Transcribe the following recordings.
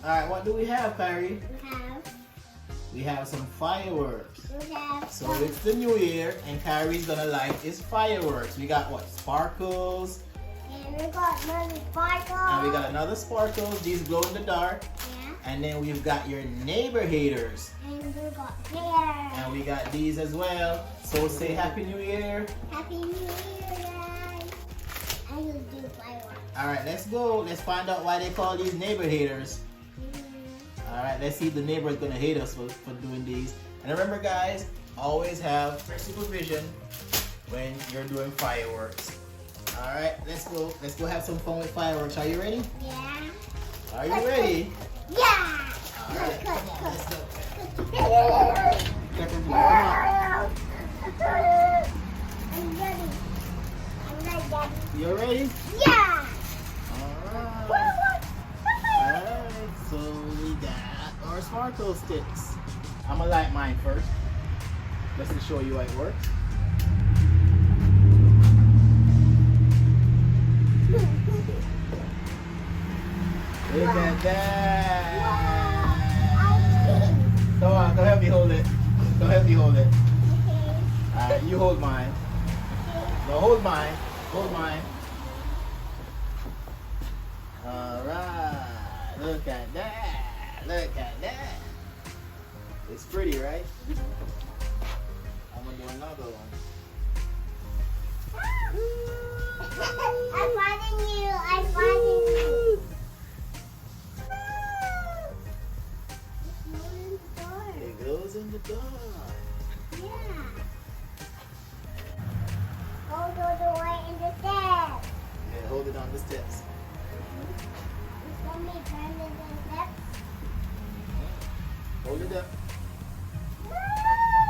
Alright, what do we have, Kyrie? We have. We have some fireworks. We have. So it's the new year and Kyrie's gonna light his fireworks. We got what? Sparkles. And we got another sparkle. And we got another sparkles. These glow in the dark. Yeah. And then we've got your neighbor haters. And we got here. And we got these as well. So say Happy New Year. Happy New Year, guys. I will do fireworks. Alright, let's go. Let's find out why they call these neighbor haters. Alright, let's see if the neighbor is going to hate us for doing these. And remember guys, always have supervision when you're doing fireworks. Alright, let's go. Let's go have some fun with fireworks. Are you ready? Yeah. Are you ready? Yeah. Alright, come on, let's go. Come I'm ready. I'm ready, Daddy. on. You ready? Yeah. Alright. Alright, so we got our sparkle sticks. I'm gonna light mine first. Just to show you how it works. Look at that! Come on, go help me hold it. Go help me hold it. Alright, you hold mine. No, hold mine. Hold mine. Alright. Look at that. Look at that. It's pretty, right? I'm gonna do another one. I'm finding you. I'm finding you. It goes in the dark. Yeah. Hold all the way in the steps. Yeah, hold it on the steps. Let me turn it in the steps. Hold it up.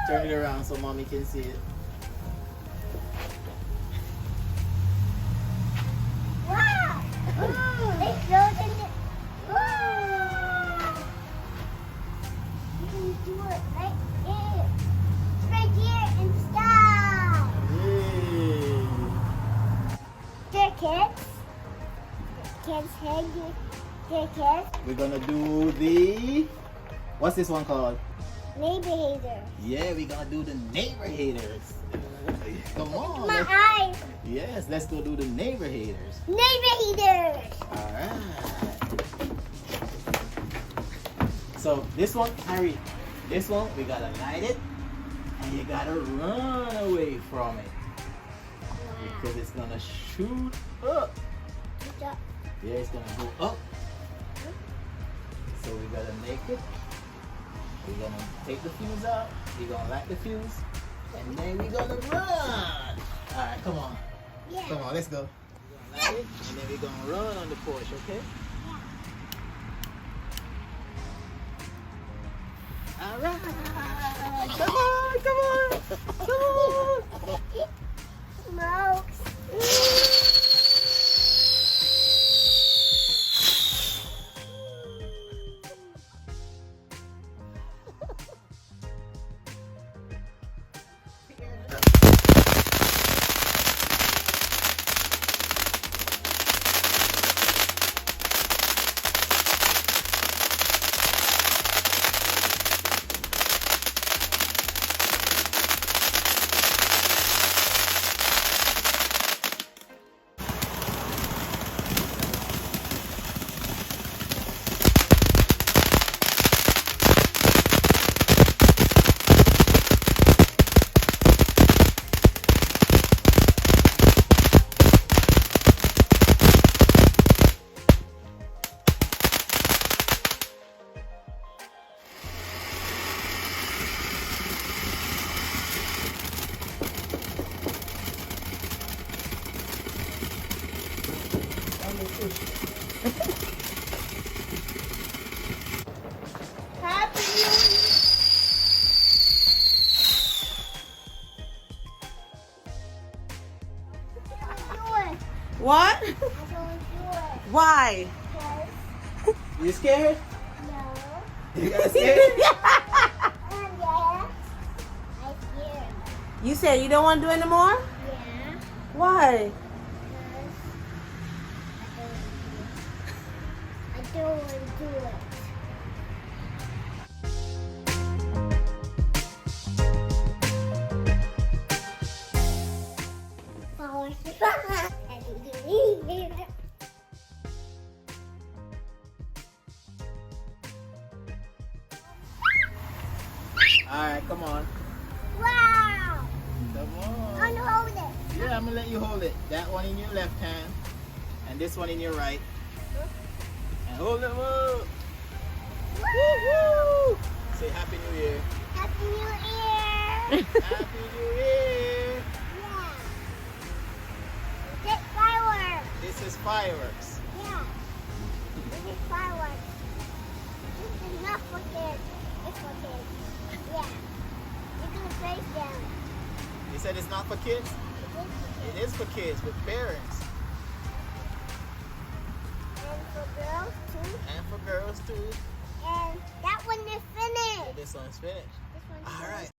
Turn it around so mommy can see it. Wow! It goes in the. Wow! You can do it right here. Right here in the sky. Yay. Dear kids. Kids, hey, dear kids. We're gonna do the. What's this one called? Neighbor haters. Yeah, we're gonna do the neighbor haters. Come on. My let's- eyes. Yes, let's go do the neighbor haters. Neighbor haters. Alright. So this one, Harry, this one we gotta light it and you gotta run away from it. Because it's gonna shoot up. Wow. Yeah, it's gonna go up. So we gotta make it. We're gonna take the fuse out. We're gonna light the fuse. And then we're gonna run. Alright, come on. Yeah. Come on, let's go. We're gonna light it, and then we're gonna run on the porch, okay? Alright. Come on, come on. Come on. Smokes. Happy New Year. What? I don't do it. Why? Because, You scared? no. You got scared? Yes. I'm scared. You said you don't want to do it anymore? Yeah. Why? Because I don't gonna do it. Power. Alright, come on. Wow! Come on. Unhold it. Yeah, I'm gonna let you hold it. That one in your left hand, and this one in your right. And hold it up. Woo-hoo! Say Happy New Year. Happy New Year! Happy New Year. Yeah. Get fireworks. This is fireworks. Yeah. This is fireworks. This is not for kids. It's for kids. Yeah. You can face them. You said it's not for kids? It is for kids with parents. And for girls too. And for girls too. And that one is finished. This one's finished. This one's All right.